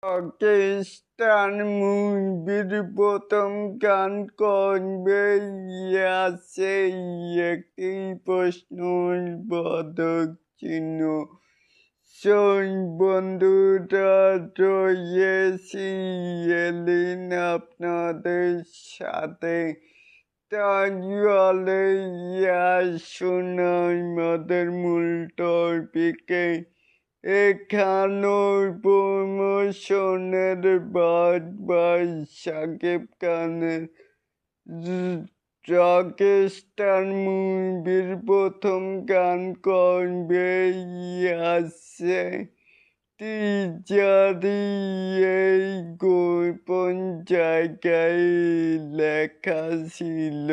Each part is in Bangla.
পাকিস্তান মুভির প্রথম গান করবে আছে একটি প্রশ্নবোধক চিহ্ন। সেই বন্ধুরা রয়েছি এলিন আপনাদের সাথে। তাহলে আসুন আমাদের মূল টপিকে। এখানোর প্রমোশনের বারবার শাকিব খানের রকস্টার মুভির প্রথম গান করবে আছে টিজারি। এই গোপন জায়গায় লেখা ছিল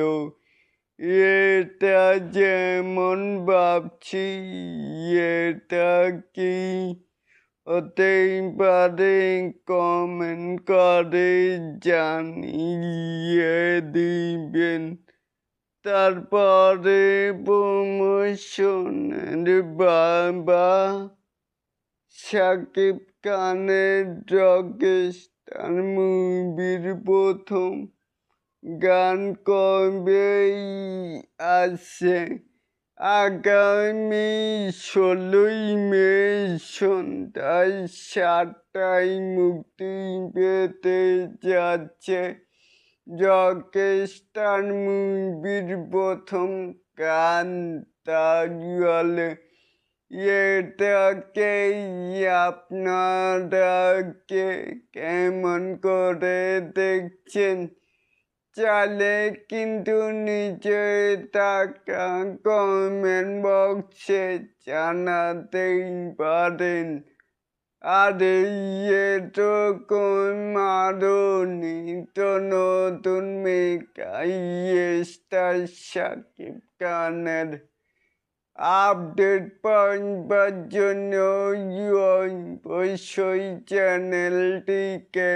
এটা যেমন ভাবছি এটা কি হতেই পারে, কমেন্ট করে জানিয়ে দিবেন। তারপরে প্রমোশনের বাবা শাকিব খানের রকস্টার মুভির প্রথম গান কবে আছে আগামী 16ই মে সন্ধ্যা 7টায় মুক্তি পেতে যাচ্ছে রকস্টার মুভির প্রথম গান। তাহলে এটাকে আপনারা কেমন করে দেখছেন? চাইলে কিন্তু নিচে থাকা কমেন্ট বক্সে জানাতেই পারেন। আর এরকম আরো নিত্য নতুন মেগা স্টার শাকিব খানের আপডেট পাওয়ার জন্য অবশ্যই চ্যানেলটিকে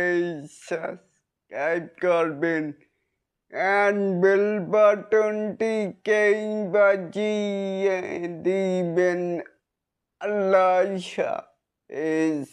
সাবস্ক্রাইব করবেন and bell বাটনটিকে বাজিয়ে দিবেন। আল্লাহ হাফেজ।